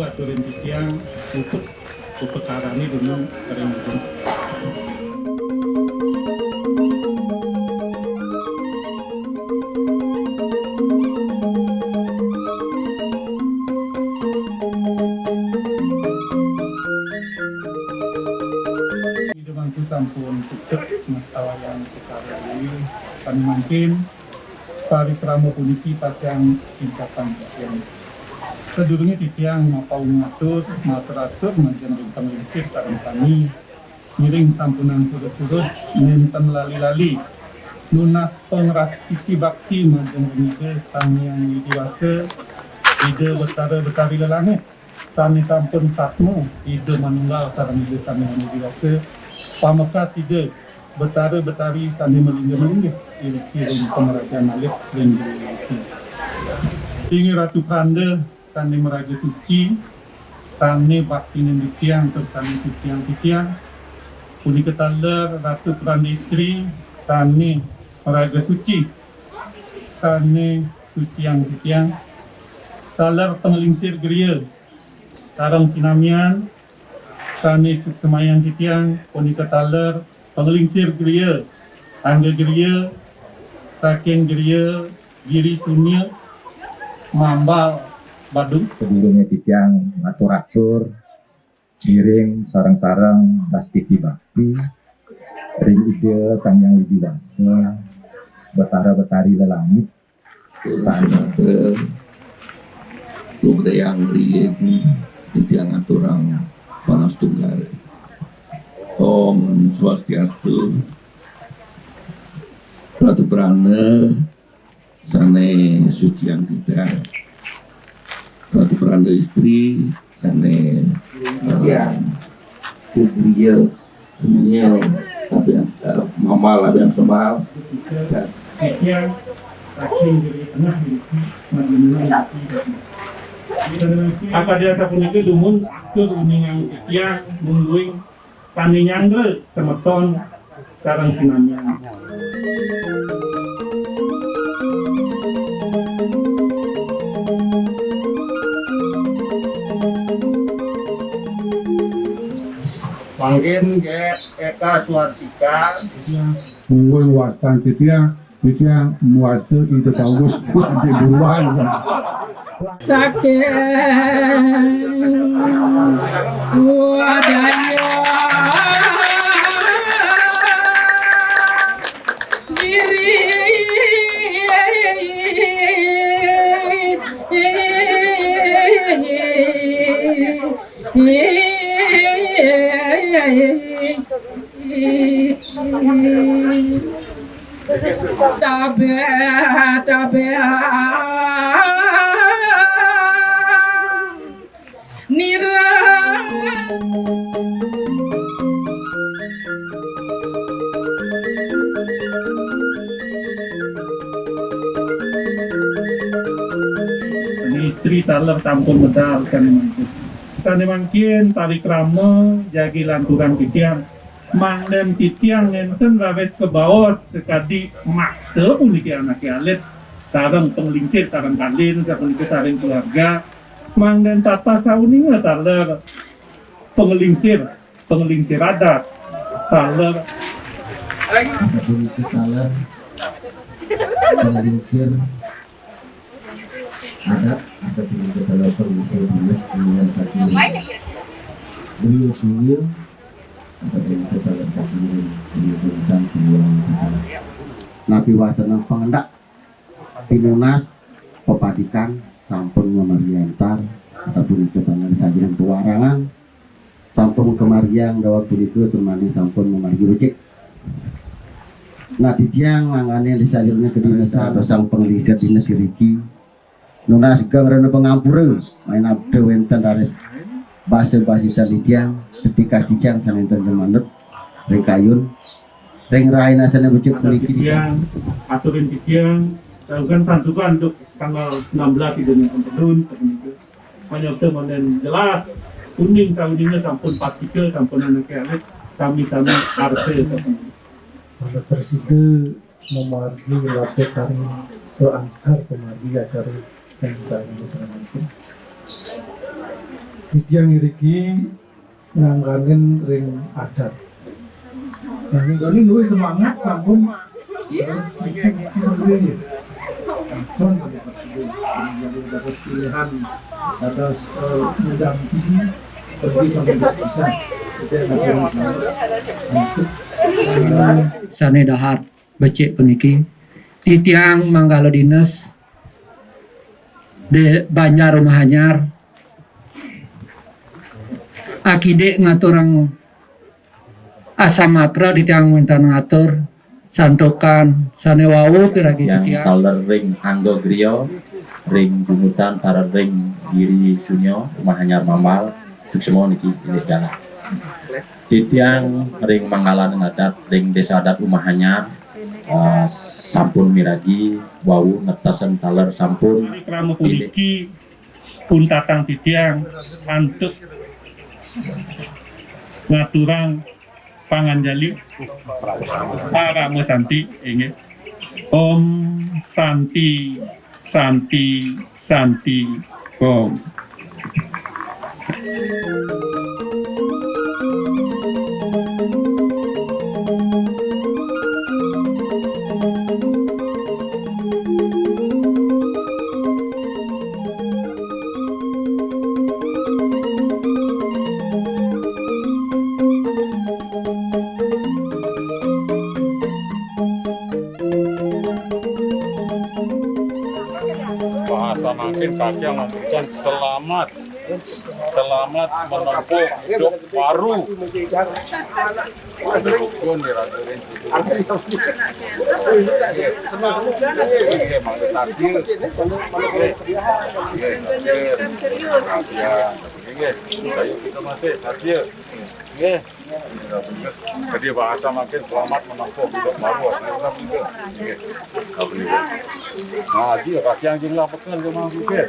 aturin titiang untuk upekarani dengan kerenggung. Itu sampun tutup masalah yang sekarang ini kan mungkin tari kramo puniki pasang tingkatan yang sedurungnya titiang mau ngatur teratur macam bintang listrik sarang kami miring sampunan surut-surut nenten lali-lali lunas pengras kiki baksi macam begitu sang yang dewasa ide betari lelangit sami sampun satmu ide manunggal sarang ide sami yang dewasa pamekas ide betari sami melingga-melingga iring pemerhatian alif dan diri tinggi ratu kanda sani meraja suci sani bakti nenditiang atau sani titiang puni ketaler ratu kerana istri sani meraja suci sani suci yang titiang taler penglingsir geria sarang sinamian sani semayang titiang puni ketaler penglingsir geria angga geria saking geria giri sunia mambal Badung. Sebelumnya titiang atur-atur, miring, sarang-sarang, pasti bakti, ring ide sang yang lebih dewasa, betari lelangit, sana ke lugda yang rieng, titiang aturang panas tunggal. Om Swastiastu, Ratu Prana, sane suci yang tidak. Ratu Peranda istri, sana kubria, semuanya, tapi mama lah yang sebal. Apa dia sapunya itu dumun aktor uning yang kia mungguing tani nyangre semeton sarang sinamnya. Mungkin Eka Suartika mungkin wasan titiang muasa itu tahu di buruan sakit wadanya Tabe nira istri taler sampun medal kan mangkin. Sane mangkin tali krama jagi lanturan titiang. Mangden titiang enten rawes ke bawah sekadi maksa puniki anak alit sarang penglingsir sarang kalin sarang keluarga mangden tata sauninga taler penglingsir adat taler Taler penglingsir adat atau taler penglingsir dinas dengan kaki beliau sunil Nabi wasenang pengendak tinunas pepadikan sampun memariantar ataupun ketangan sajian pewarangan sampun kemariang dawat punika temani sampun memari rucik nah titiang ngangane disalirnya ke dinas atau sang pengelisir dinas Riki nunas gang rena pengampura main abde wenten rares bahasa titiang ketika titiang sanen terjemanut rekayun reng raina sana bucuk kuliki titiang aturin titiang lakukan tantukan untuk tanggal 16 itu nih pedun begitu banyak teman dan jelas kuning tahunnya sampun partikel sampun anak alit sami-sami arse pada presiden memargi lapor kari ke antar kemari acara yang kita ini Titiang iriki ngangganin ring adat. Nah, ini luwih semangat sampun atas pilihan atas mendampingi pergi sampai bisa. Sane dahar becek peniki titiang manggalo dinas de Banjar Rumah Anyar akide ngaturang asamatra titiang minta ngatur santokan sane wawu piragi yang titiang taler ring Anggo Griyo, ring Bungutan, taler ring Giri Junyo, Rumah Anyar Mamal, itu semua niki pilih jalan. Titiang ring Manggalan adat, ring Desa Adat Rumah Anyar, sampun miragi, wawu netasen taler sampun Tarikrama puniki puntatang titiang antuk ngaturang panganjali para mesanti inge Om Santi Santi Santi Om. Bahasa makin kaki yang memberikan selamat menempuh hidup baru. Rukun di radurin situ. Oke, mangga takdir. Ayo kita masih takdir. Jadi bahasa makin selamat menempuh hidup baru. Nah, dia kaki yang jumlah pekan ke mana juga.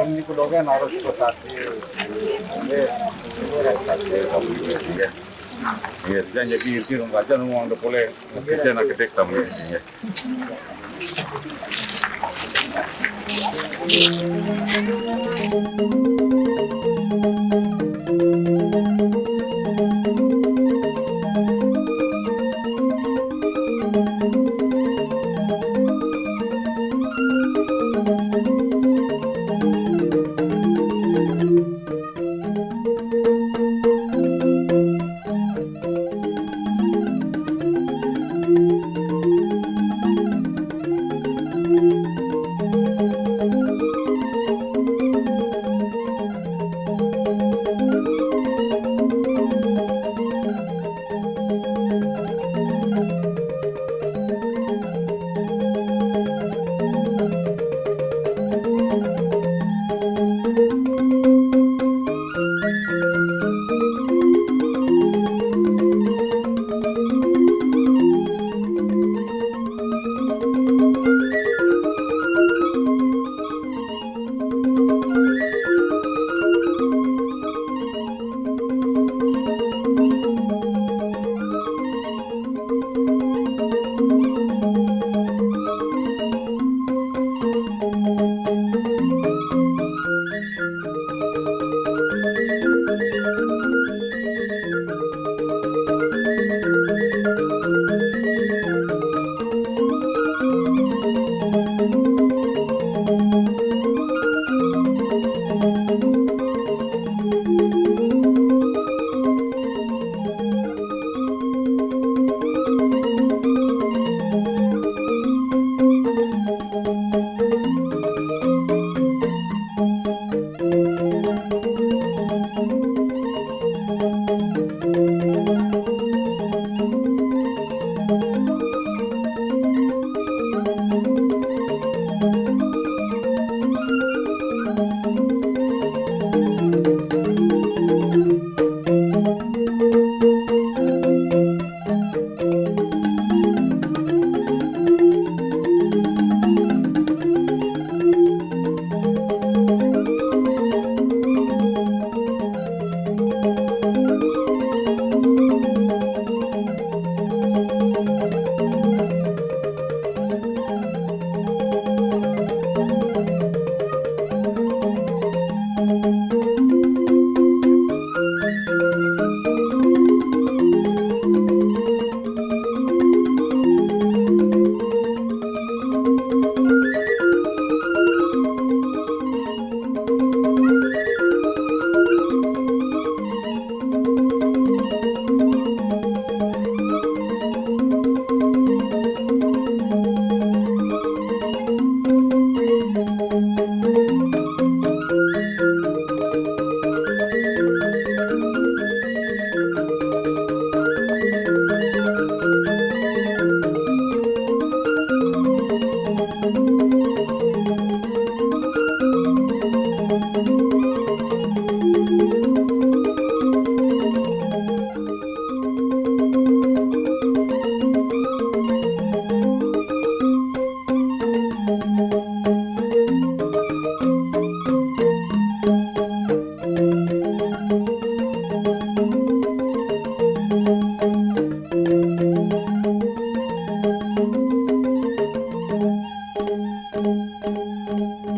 Ini kudogan harus bertakdir. Ya, jangan jadi itu nggak jangan ngomong udah boleh. Kita nak ketik tamu ini. Thank